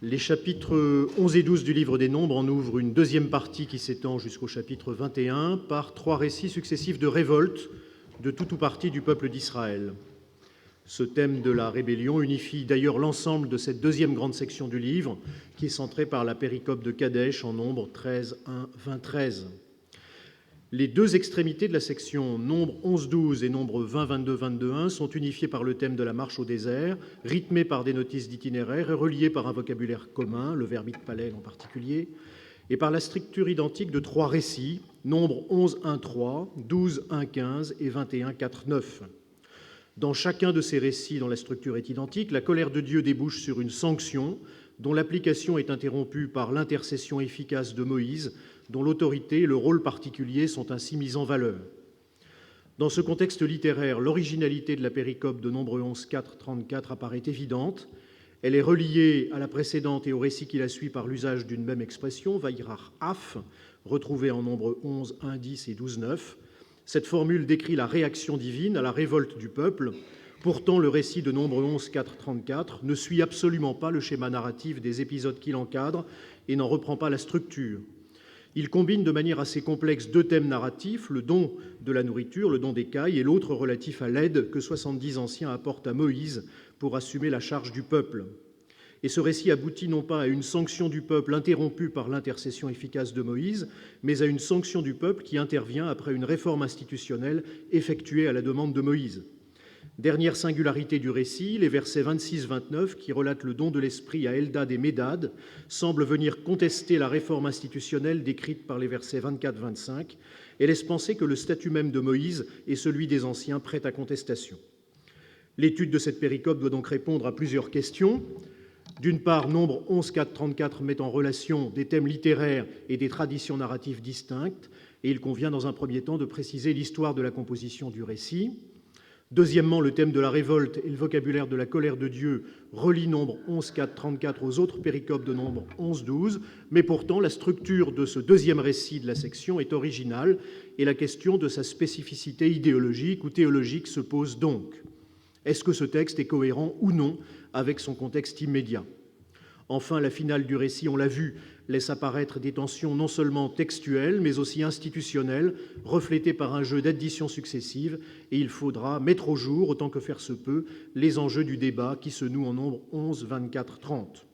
Les chapitres 11 et 12 du livre des Nombres en ouvrent une deuxième partie qui s'étend jusqu'au chapitre 21 par trois récits successifs de révoltes de tout ou partie du peuple d'Israël. Ce thème de la rébellion unifie d'ailleurs l'ensemble de cette deuxième grande section du livre qui est centrée par la péricope de Kadesh en Nombres 13, 1, 20, 13. Les deux extrémités de la section Nombres 11-12 et Nombres 20, 22, 22, sont unifiées par le thème de la marche au désert, rythmées par des notices d'itinéraire et reliées par un vocabulaire commun, le verbe itpalel en particulier, et par la structure identique de trois récits, Nombres 11, 1, 3, 12, 1, 15 et 21, 4, 9. Dans chacun de ces récits, dont la structure est identique, la colère de Dieu débouche sur une sanction dont l'application est interrompue par l'intercession efficace de Moïse, dont l'autorité et le rôle particulier sont ainsi mis en valeur. Dans ce contexte littéraire, l'originalité de la péricope de Nombres 11, 4, 34 apparaît évidente. Elle est reliée à la précédente et au récit qui la suit par l'usage d'une même expression, Vaïrach Af, retrouvée en Nombres 11, 1, 10 et 12, 9. Cette formule décrit la réaction divine à la révolte du peuple. Pourtant, le récit de Nombres 11, 4, 34 ne suit absolument pas le schéma narratif des épisodes qui l'encadrent et n'en reprend pas la structure. Il combine de manière assez complexe deux thèmes narratifs, le don de la nourriture, le don d'écailles, et l'autre relatif à l'aide que 70 anciens apportent à Moïse pour assumer la charge du peuple. Et ce récit aboutit non pas à une sanction du peuple interrompue par l'intercession efficace de Moïse, mais à une sanction du peuple qui intervient après une réforme institutionnelle effectuée à la demande de Moïse. Dernière singularité du récit, les versets 26-29, qui relatent le don de l'esprit à Eldad et Médad, semblent venir contester la réforme institutionnelle décrite par les versets 24-25 et laissent penser que le statut même de Moïse est celui des anciens prêt à contestation. L'étude de cette péricope doit donc répondre à plusieurs questions. D'une part, Nombres 11, 4, 34 met en relation des thèmes littéraires et des traditions narratives distinctes, et il convient dans un premier temps de préciser l'histoire de la composition du récit. Deuxièmement, le thème de la révolte et le vocabulaire de la colère de Dieu relient Nombres 11, 4, 34 aux autres péricopes de Nombres 11, 12, mais pourtant la structure de ce deuxième récit de la section est originale et la question de sa spécificité idéologique ou théologique se pose donc. Est-ce que ce texte est cohérent ou non avec son contexte immédiat ? Enfin, la finale du récit, on l'a vu, laisse apparaître des tensions non seulement textuelles, mais aussi institutionnelles, reflétées par un jeu d'additions successives, et il faudra mettre au jour, autant que faire se peut, les enjeux du débat qui se noue en Nombres 11, 24, 30.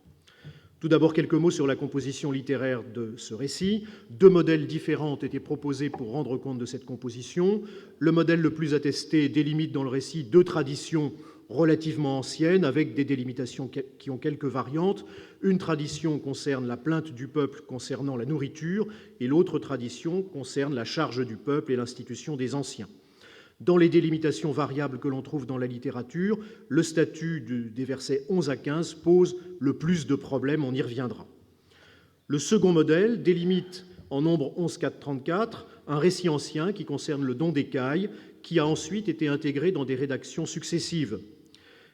Tout d'abord, quelques mots sur la composition littéraire de ce récit. Deux modèles différents ont été proposés pour rendre compte de cette composition. Le modèle le plus attesté délimite dans le récit deux traditions relativement anciennes, avec des délimitations qui ont quelques variantes. Une tradition concerne la plainte du peuple concernant la nourriture, et l'autre tradition concerne la charge du peuple et l'institution des anciens. Dans les délimitations variables que l'on trouve dans la littérature, le statut des versets 11 à 15 pose le plus de problèmes, on y reviendra. Le second modèle délimite en Nombres 11, 4, 34 un récit ancien qui concerne le don d'écailles, qui a ensuite été intégré dans des rédactions successives.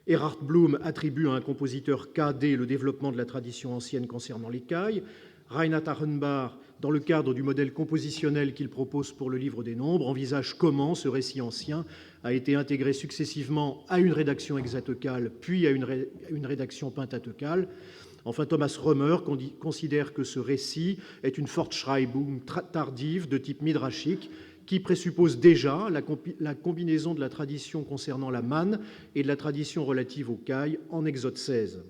Erhard Blum attribue à un compositeur K.D. le développement de la tradition ancienne concernant l'écaille. Reinhard Achenbach, dans le cadre du modèle compositionnel qu'il propose pour le livre des Nombres, envisage comment ce récit ancien a été intégré successivement à une rédaction hexateucale, puis à une rédaction pentateucale. Enfin, Thomas Römer considère que ce récit est une Fortschreibung tardive de type midrashique, qui présuppose déjà la combinaison de la tradition concernant la manne et de la tradition relative aux cailles en Exode 16.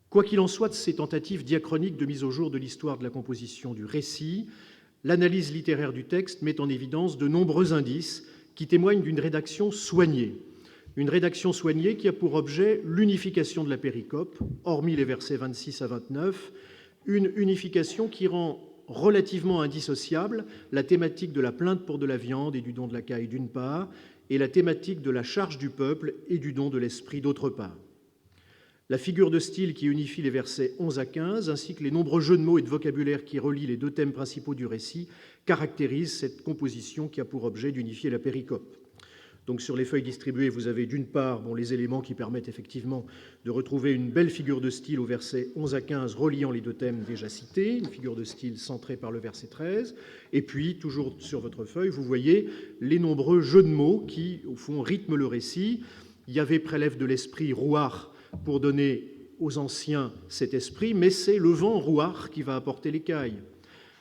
Quoi qu'il en soit de ces tentatives diachroniques de mise au jour de l'histoire de la composition du récit, l'analyse littéraire du texte met en évidence de nombreux indices qui témoignent d'une rédaction soignée. Une rédaction soignée qui a pour objet l'unification de la péricope, hormis les versets 26 à 29, une unification qui rend relativement indissociable la thématique de la plainte pour de la viande et du don de la caille d'une part, et la thématique de la charge du peuple et du don de l'esprit d'autre part. La figure de style qui unifie les versets 11 à 15, ainsi que les nombreux jeux de mots et de vocabulaire qui relient les deux thèmes principaux du récit, caractérisent cette composition qui a pour objet d'unifier la péricope. Donc sur les feuilles distribuées, vous avez d'une part les éléments qui permettent effectivement de retrouver une belle figure de style au verset 11 à 15 reliant les deux thèmes déjà cités, une figure de style centrée par le verset 13, et puis toujours sur votre feuille, vous voyez les nombreux jeux de mots qui, au fond, rythment le récit. Yahvé prélève de l'esprit, rouar, pour donner aux anciens cet esprit, mais c'est le vent rouar qui va apporter l'écaille.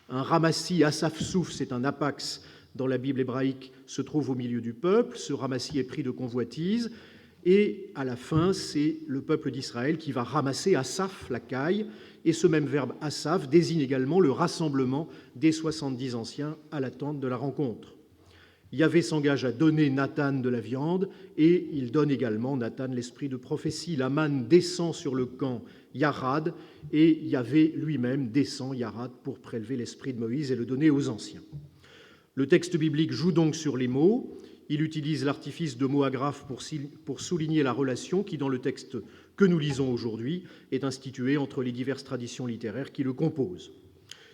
Un ramassis asafsouf, c'est un apax dans la Bible hébraïque, se trouve au milieu du peuple. Ce ramassis est pris de convoitise. Et à la fin, c'est le peuple d'Israël qui va ramasser asaph, la caille. Et ce même verbe asaph désigne également le rassemblement des 70 anciens à l'attente de la rencontre. Yahvé s'engage à donner Nathan de la viande et il donne également Nathan l'esprit de prophétie. La manne descend sur le camp Yarad et Yahvé lui-même descend Yarad pour prélever l'esprit de Moïse et le donner aux anciens. Le texte biblique joue donc sur les mots. Il utilise l'artifice de mots agrafes pour souligner la relation qui, dans le texte que nous lisons aujourd'hui, est instituée entre les diverses traditions littéraires qui le composent.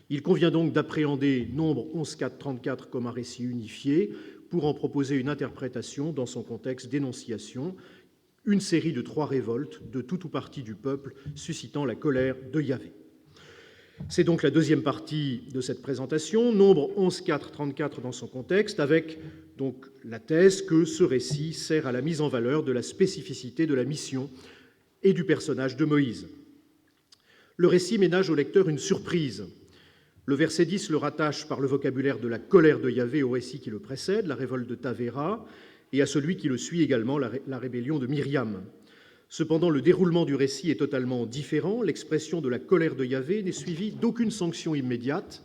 Il convient donc d'appréhender Nombre 11, 4, 34 comme un récit unifié pour en proposer une interprétation dans son contexte d'énonciation, une série de 3 révoltes de tout ou partie du peuple suscitant la colère de Yahvé. C'est donc la deuxième partie de cette présentation, Nombre 11, 4, 34 dans son contexte, avec donc la thèse que ce récit sert à la mise en valeur de la spécificité de la mission et du personnage de Moïse. Le récit ménage au lecteur une surprise. Le verset 10 le rattache par le vocabulaire de la colère de Yahvé au récit qui le précède, la révolte de Tavéra, et à celui qui le suit également, la rébellion de Myriam. Cependant, le déroulement du récit est totalement différent. L'expression de la colère de Yahvé n'est suivie d'aucune sanction immédiate,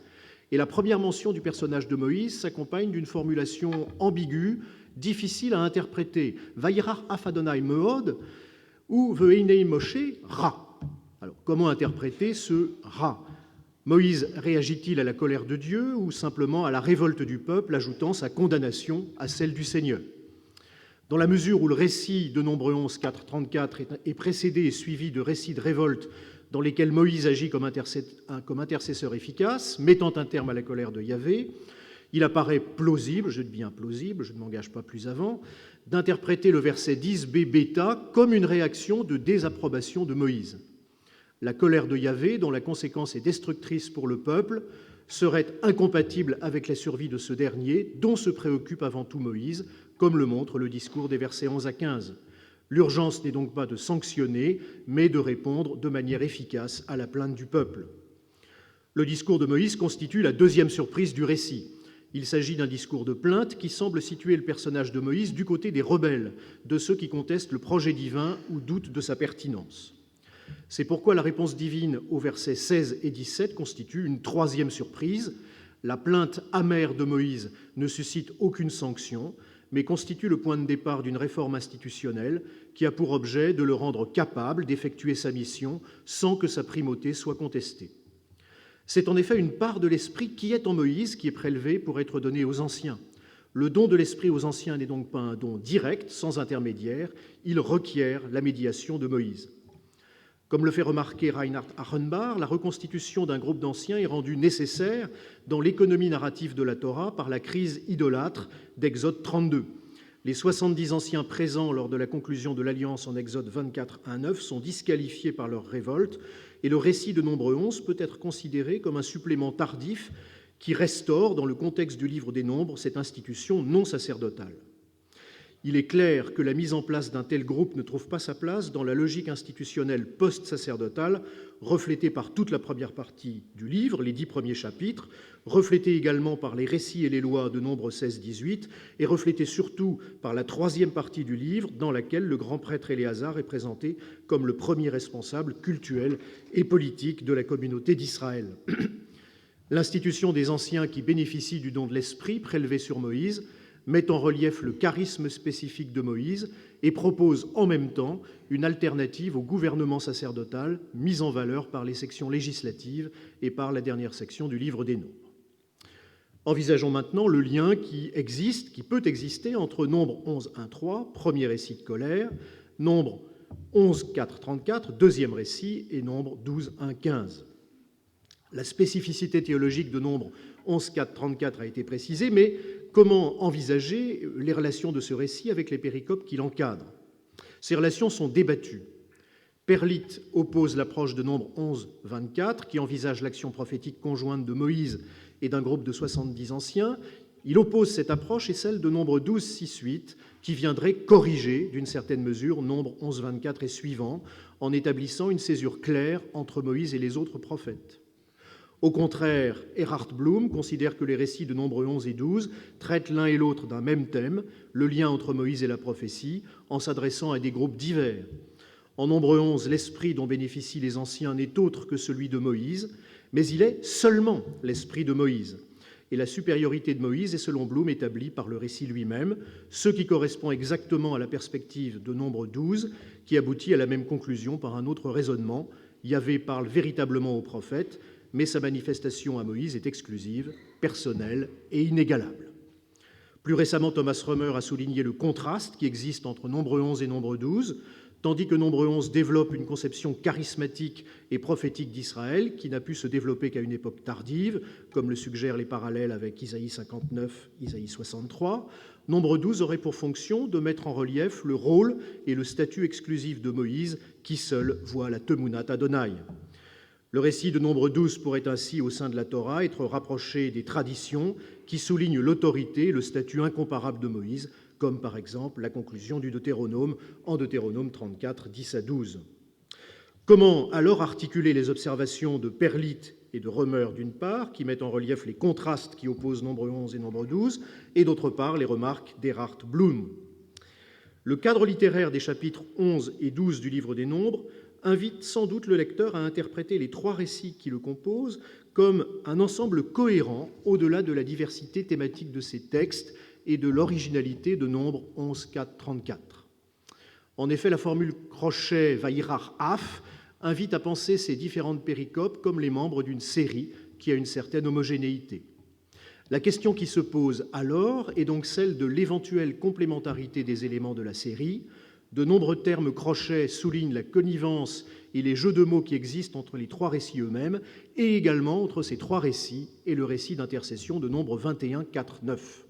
et la première mention du personnage de Moïse s'accompagne d'une formulation ambiguë, difficile à interpréter. Vayirach af Adonai meod ou Ve'einei Moshe ra. Alors, comment interpréter ce ra ? Moïse réagit-il à la colère de Dieu ou simplement à la révolte du peuple, ajoutant sa condamnation à celle du Seigneur ? Dans la mesure où le récit de Nombre 11, 4, 34 est précédé et suivi de récits de révolte dans lesquels Moïse agit comme intercesseur efficace, mettant un terme à la colère de Yahvé, il apparaît plausible, je dis bien plausible, je ne m'engage pas plus avant, d'interpréter le verset 10b bêta comme une réaction de désapprobation de Moïse. La colère de Yahvé, dont la conséquence est destructrice pour le peuple, serait incompatible avec la survie de ce dernier, dont se préoccupe avant tout Moïse, comme le montre le discours des versets 11 à 15. L'urgence n'est donc pas de sanctionner, mais de répondre de manière efficace à la plainte du peuple. Le discours de Moïse constitue la deuxième surprise du récit. Il s'agit d'un discours de plainte qui semble situer le personnage de Moïse du côté des rebelles, de ceux qui contestent le projet divin ou doutent de sa pertinence. C'est pourquoi la réponse divine aux versets 16 et 17 constitue une troisième surprise. La plainte amère de Moïse ne suscite aucune sanction, mais constitue le point de départ d'une réforme institutionnelle qui a pour objet de le rendre capable d'effectuer sa mission sans que sa primauté soit contestée. C'est en effet une part de l'esprit qui est en Moïse qui est prélevée pour être donnée aux anciens. Le don de l'esprit aux anciens n'est donc pas un don direct, sans intermédiaire, il requiert la médiation de Moïse. Comme le fait remarquer Reinhard Achenbach, la reconstitution d'un groupe d'anciens est rendue nécessaire dans l'économie narrative de la Torah par la crise idolâtre d'Exode 32. Les 70 anciens présents lors de la conclusion de l'Alliance en Exode 24, 1-9 sont disqualifiés par leur révolte, et le récit de Nombre 11 peut être considéré comme un supplément tardif qui restaure, dans le contexte du livre des Nombres, cette institution non sacerdotale. Il est clair que la mise en place d'un tel groupe ne trouve pas sa place dans la logique institutionnelle post-sacerdotale, reflétée par toute la première partie du livre, les 10 premiers chapitres, reflétée également par les récits et les lois de Nombre 16-18, et reflétée surtout par la troisième partie du livre, dans laquelle le grand prêtre Éléazar est présenté comme le premier responsable cultuel et politique de la communauté d'Israël. L'institution des anciens qui bénéficient du don de l'esprit prélevé sur Moïse met en relief le charisme spécifique de Moïse et propose en même temps une alternative au gouvernement sacerdotal mis en valeur par les sections législatives et par la dernière section du livre des Nombres. Envisageons maintenant le lien qui peut exister entre Nombre 11, 1, 3, premier récit de colère, Nombre 11, 4, 34, deuxième récit, et Nombre 12, 1, 15. La spécificité théologique de Nombre 11, 4, 34 a été précisée, mais comment envisager les relations de ce récit avec les péricopes qui l'encadrent ? Ces relations sont débattues. Perlite oppose l'approche de Nombre 11, 24, qui envisage l'action prophétique conjointe de Moïse et d'un groupe de 70 anciens. Il oppose cette approche et celle de Nombre 12, 6, 8, qui viendrait corriger, d'une certaine mesure, Nombre 11, 24 et suivants, en établissant une césure claire entre Moïse et les autres prophètes. Au contraire, Erhard Bloom considère que les récits de Nombre 11 et 12 traitent l'un et l'autre d'un même thème, le lien entre Moïse et la prophétie, en s'adressant à des groupes divers. En Nombre 11, l'esprit dont bénéficient les anciens n'est autre que celui de Moïse, mais il est seulement l'esprit de Moïse. Et la supériorité de Moïse est, selon Bloom, établie par le récit lui-même, ce qui correspond exactement à la perspective de Nombre 12, qui aboutit à la même conclusion par un autre raisonnement. Yahvé parle véritablement aux prophètes, mais sa manifestation à Moïse est exclusive, personnelle et inégalable. Plus récemment, Thomas Römer a souligné le contraste qui existe entre Nombre 11 et Nombre 12, tandis que Nombre 11 développe une conception charismatique et prophétique d'Israël qui n'a pu se développer qu'à une époque tardive, comme le suggèrent les parallèles avec Isaïe 59, Isaïe 63. Nombre 12 aurait pour fonction de mettre en relief le rôle et le statut exclusif de Moïse, qui seul voit la Temunat Adonai. Le récit de Nombre 12 pourrait ainsi, au sein de la Torah, être rapproché des traditions qui soulignent l'autorité et le statut incomparable de Moïse, comme par exemple la conclusion du Deutéronome en Deutéronome 34, 10 à 12. Comment alors articuler les observations de Perlite et de Römer d'une part, qui mettent en relief les contrastes qui opposent Nombre 11 et Nombre 12, et d'autre part les remarques d'Erhard Bloom? Le cadre littéraire des chapitres 11 et 12 du livre des Nombres invite sans doute le lecteur à interpréter les trois récits qui le composent comme un ensemble cohérent au-delà de la diversité thématique de ces textes et de l'originalité de Nombre 11, 4, 34. En effet, la formule crochet Vaïrach Af invite à penser ces différentes péricopes comme les membres d'une série qui a une certaine homogénéité. La question qui se pose alors est donc celle de l'éventuelle complémentarité des éléments de la série. De nombreux termes crochets soulignent la connivence et les jeux de mots qui existent entre les trois récits eux-mêmes et également entre ces trois récits et le récit d'intercession de Nombre 21, 4, 9.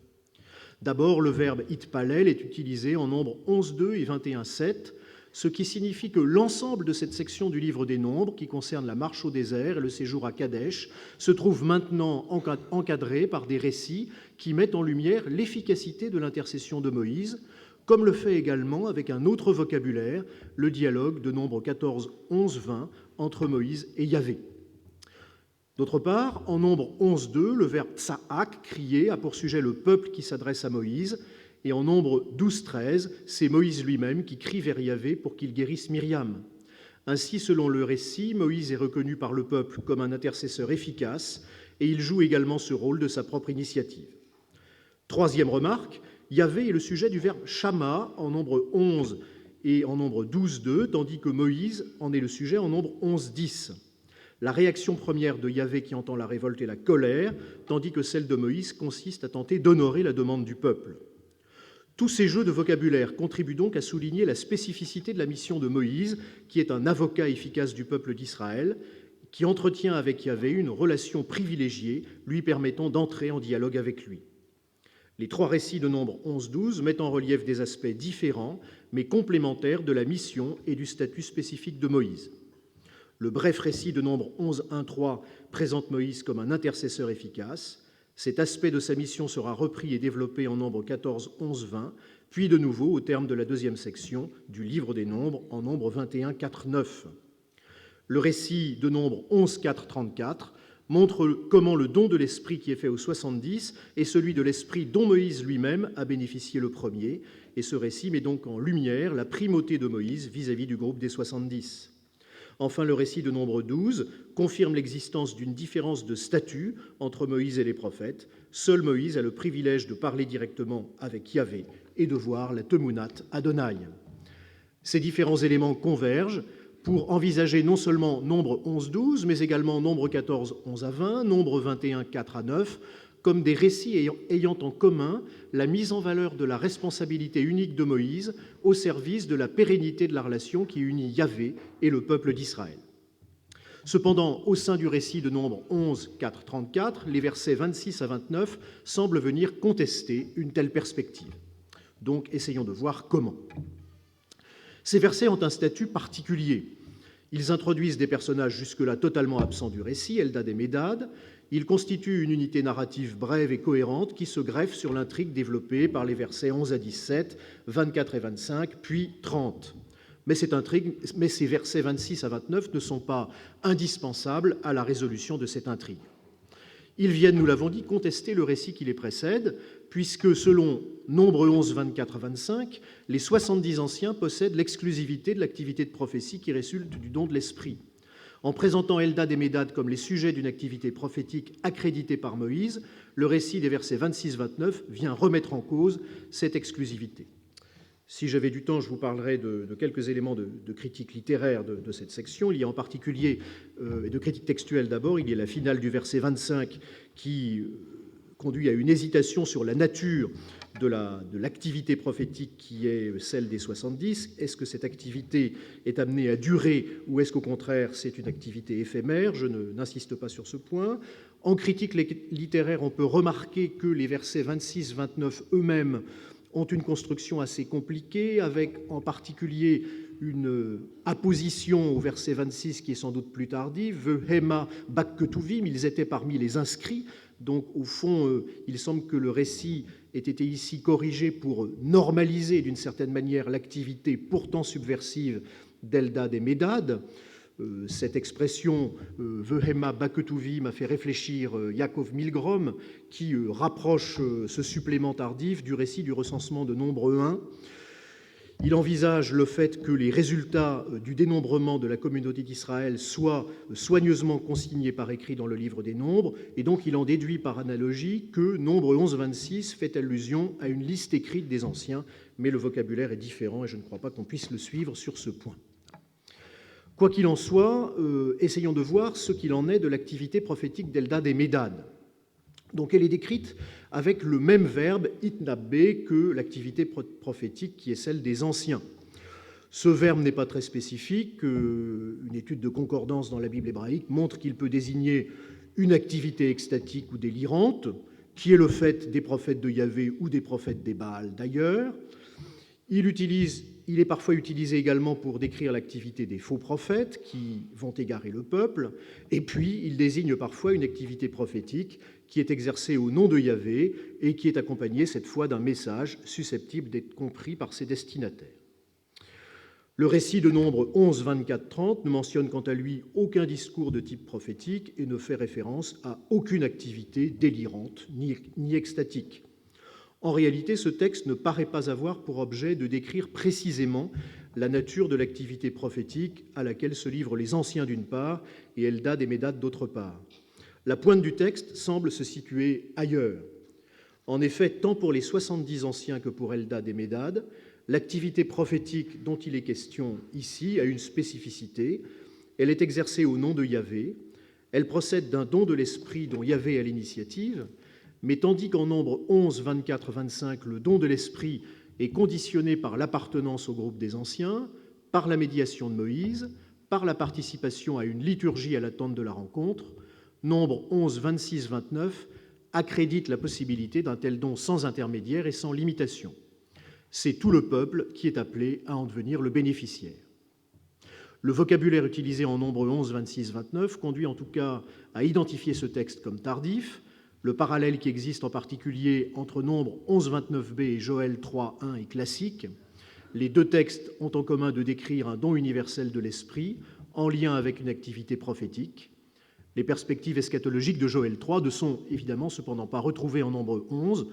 D'abord, le verbe « itpalel » est utilisé en Nombre 11.2 et 21.7, ce qui signifie que l'ensemble de cette section du livre des Nombres, qui concerne la marche au désert et le séjour à Kadesh, se trouve maintenant encadré par des récits qui mettent en lumière l'efficacité de l'intercession de Moïse, comme le fait également, avec un autre vocabulaire, le dialogue de Nombre 14, 11, 20 entre Moïse et Yahvé. D'autre part, en Nombre 11.2, le verbe « tsa'ak », crier, a pour sujet le peuple qui s'adresse à Moïse, et en Nombre 12.13, c'est Moïse lui-même qui crie vers Yahvé pour qu'il guérisse Myriam. Ainsi, selon le récit, Moïse est reconnu par le peuple comme un intercesseur efficace, et il joue également ce rôle de sa propre initiative. Troisième remarque, Yahvé est le sujet du verbe « shama » en Nombre 11 et en Nombre 12.2, tandis que Moïse en est le sujet en Nombre 11.10. La réaction première de Yahvé qui entend la révolte et la colère, tandis que celle de Moïse consiste à tenter d'honorer la demande du peuple. Tous ces jeux de vocabulaire contribuent donc à souligner la spécificité de la mission de Moïse, qui est un avocat efficace du peuple d'Israël, qui entretient avec Yahvé une relation privilégiée, lui permettant d'entrer en dialogue avec lui. Les trois récits de Nombre 11-12 mettent en relief des aspects différents, mais complémentaires de la mission et du statut spécifique de Moïse. Le bref récit de Nombre 11.1.3 présente Moïse comme un intercesseur efficace. Cet aspect de sa mission sera repris et développé en Nombre 14, 11, 20, puis de nouveau au terme de la deuxième section du livre des Nombres en Nombre 21, 4, 9. Le récit de Nombre 11, 4, 34 montre comment le don de l'Esprit qui est fait aux 70 est celui de l'Esprit dont Moïse lui-même a bénéficié le premier, et ce récit met donc en lumière la primauté de Moïse vis-à-vis du groupe des 70. Enfin, le récit de Nombre 12 confirme l'existence d'une différence de statut entre Moïse et les prophètes. Seul Moïse a le privilège de parler directement avec Yahvé et de voir la Temunat Adonai. Ces différents éléments convergent pour envisager non seulement Nombre 11-12, mais également Nombre 14, 11 à 20, Nombre 21, 4 à 9, comme des récits ayant en commun la mise en valeur de la responsabilité unique de Moïse au service de la pérennité de la relation qui unit Yahvé et le peuple d'Israël. Cependant, au sein du récit de Nombre 11, 4, 34, les versets 26 à 29 semblent venir contester une telle perspective. Donc, essayons de voir comment. Ces versets ont un statut particulier. Ils introduisent des personnages jusque-là totalement absents du récit, Eldad et Médad. Il constitue une unité narrative brève et cohérente qui se greffe sur l'intrigue développée par les versets 11 à 17, 24 et 25, puis 30. Mais ces versets 26 à 29 ne sont pas indispensables à la résolution de cette intrigue. Ils viennent, nous l'avons dit, contester le récit qui les précède, puisque, selon Nombre 11, 24 à 25, les 70 anciens possèdent l'exclusivité de l'activité de prophétie qui résulte du don de l'Esprit. En présentant Eldad et Médad comme les sujets d'une activité prophétique accréditée par Moïse, le récit des versets 26-29 vient remettre en cause cette exclusivité. Si j'avais du temps, je vous parlerais de quelques éléments de critique littéraire de cette section. Il y a en particulier, et de critique textuelle d'abord, il y a la finale du verset 25 qui conduit à une hésitation sur la nature de l'activité prophétique qui est celle des 70. Est-ce que cette activité est amenée à durer ou est-ce qu'au contraire c'est une activité éphémère? Je n'insiste pas sur ce point. En critique littéraire, on peut remarquer que les versets 26-29 eux-mêmes ont une construction assez compliquée, avec en particulier une apposition au verset 26 qui est sans doute plus tardive, Vehema Bakketuvim, ils étaient parmi les inscrits. Donc, au fond, il semble que le récit ait été ici corrigé pour normaliser d'une certaine manière l'activité pourtant subversive d'Eldad et Médad. Cette expression Vehema Bakketuvim m'a fait réfléchir Yaakov Milgrom, qui rapproche ce supplément tardif du récit du recensement de Nombre 1. Il envisage le fait que les résultats du dénombrement de la communauté d'Israël soient soigneusement consignés par écrit dans le livre des Nombres, et donc il en déduit par analogie que Nombre 11-26 fait allusion à une liste écrite des anciens, mais le vocabulaire est différent et je ne crois pas qu'on puisse le suivre sur ce point. Quoi qu'il en soit, essayons de voir ce qu'il en est de l'activité prophétique d'Eldad et Médad. Donc elle est décrite avec le même verbe itnabbe que l'activité prophétique qui est celle des anciens. Ce verbe n'est pas très spécifique. Une étude de concordance dans la Bible hébraïque montre qu'il peut désigner une activité extatique ou délirante, qui est le fait des prophètes de Yahvé ou des prophètes des Baals d'ailleurs. Il est parfois utilisé également pour décrire l'activité des faux prophètes qui vont égarer le peuple, et puis il désigne parfois une activité prophétique qui est exercée au nom de Yahvé et qui est accompagnée cette fois d'un message susceptible d'être compris par ses destinataires. Le récit de Nombre 11, 24, 30 ne mentionne quant à lui aucun discours de type prophétique et ne fait référence à aucune activité délirante ni extatique. En réalité, ce texte ne paraît pas avoir pour objet de décrire précisément la nature de l'activité prophétique à laquelle se livrent les anciens d'une part et Eldad et Médad d'autre part. La pointe du texte semble se situer ailleurs. En effet, tant pour les 70 anciens que pour Eldad et Médad, l'activité prophétique dont il est question ici a une spécificité. Elle est exercée au nom de Yahvé, elle procède d'un don de l'esprit dont Yahvé a l'initiative, mais tandis qu'en Nombre 11, 24, 25, le don de l'esprit est conditionné par l'appartenance au groupe des anciens, par la médiation de Moïse, par la participation à une liturgie à l'attente de la rencontre, Nombre 11, 26, 29 accrédite la possibilité d'un tel don sans intermédiaire et sans limitation. C'est tout le peuple qui est appelé à en devenir le bénéficiaire. Le vocabulaire utilisé en Nombre 11, 26, 29 conduit en tout cas à identifier ce texte comme tardif. Le parallèle qui existe en particulier entre Nombre 11, 29b et Joël 3, 1 est classique. Les deux textes ont en commun de décrire un don universel de l'esprit en lien avec une activité prophétique. Les perspectives eschatologiques de Joël 3 ne sont évidemment cependant pas retrouvées en Nombre 11.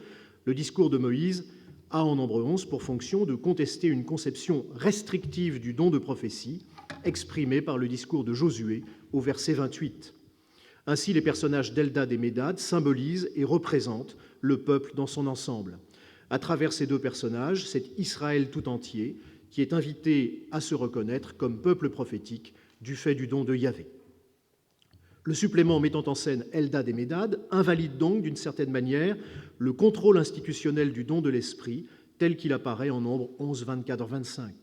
Le discours de Moïse a en Nombre 11 pour fonction de contester une conception restrictive du don de prophétie exprimée par le discours de Josué au verset 28. Ainsi, les personnages d'Eldad et Médad symbolisent et représentent le peuple dans son ensemble. À travers ces deux personnages, c'est Israël tout entier qui est invité à se reconnaître comme peuple prophétique du fait du don de Yahvé. Le supplément mettant en scène Eldad et Médad invalide donc, d'une certaine manière, le contrôle institutionnel du don de l'esprit tel qu'il apparaît en Nombre 11, 24, 25.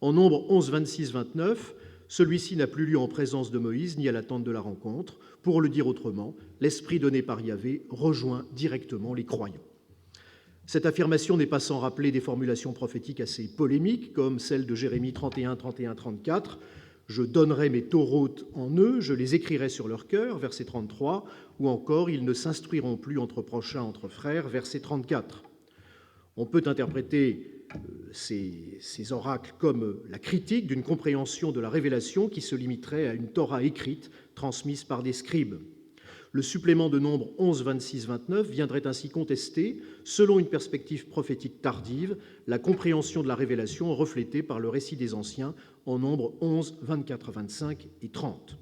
En Nombre 11, 26, 29, celui-ci n'a plus lieu en présence de Moïse ni à l'attente de la rencontre. Pour le dire autrement, l'esprit donné par Yahvé rejoint directement les croyants. Cette affirmation n'est pas sans rappeler des formulations prophétiques assez polémiques, comme celle de Jérémie 31, 31, 34, Je donnerai mes taureaux en eux, je les écrirai sur leur cœur, verset 33, ou encore, ils ne s'instruiront plus entre prochains, entre frères, verset 34. On peut interpréter ces oracles comme la critique d'une compréhension de la révélation qui se limiterait à une Torah écrite transmise par des scribes. Le supplément de Nombre 11, 26, 29 viendrait ainsi contester, selon une perspective prophétique tardive, la compréhension de la révélation reflétée par le récit des Anciens en Nombre 11, 24, 25 et 30.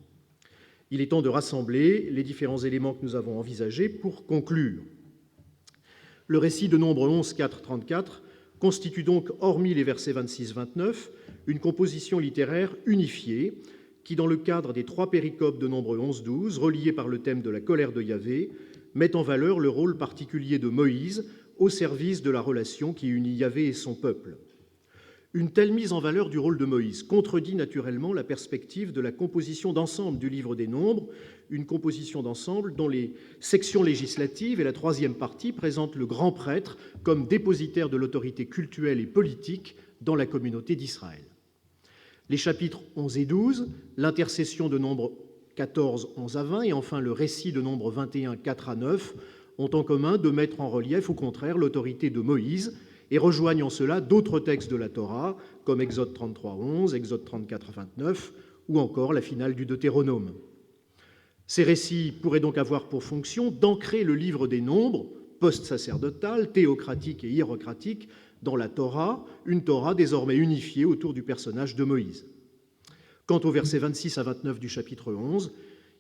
Il est temps de rassembler les différents éléments que nous avons envisagés pour conclure. Le récit de Nombre 11, 4, 34 constitue donc, hormis les versets 26, 29, une composition littéraire unifiée qui, dans le cadre des 3 péricopes de Nombre 11, 12, reliées par le thème de la colère de Yahvé, met en valeur le rôle particulier de Moïse au service de la relation qui unit Yahvé et son peuple. Une telle mise en valeur du rôle de Moïse contredit naturellement la perspective de la composition d'ensemble du livre des Nombres, une composition d'ensemble dont les sections législatives et la 3e partie présentent le grand prêtre comme dépositaire de l'autorité cultuelle et politique dans la communauté d'Israël. Les chapitres 11 et 12, l'intercession de Nombre 14, 11 à 20, et enfin le récit de Nombre 21, 4 à 9, ont en commun de mettre en relief, au contraire, l'autorité de Moïse, et rejoignent en cela d'autres textes de la Torah, comme Exode 33, 11, Exode 34 à 29, ou encore la finale du Deutéronome. Ces récits pourraient donc avoir pour fonction d'ancrer le livre des Nombres, post-sacerdotal, théocratique et hiérocratique, dans la Torah, une Torah désormais unifiée autour du personnage de Moïse. Quant aux versets 26 à 29 du chapitre 11,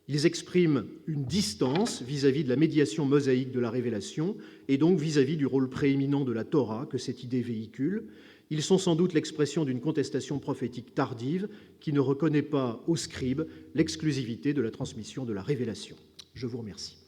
ils expriment une distance vis-à-vis de la médiation mosaïque de la révélation et donc vis-à-vis du rôle prééminent de la Torah que cette idée véhicule. Ils sont sans doute l'expression d'une contestation prophétique tardive qui ne reconnaît pas aux scribes l'exclusivité de la transmission de la révélation. Je vous remercie.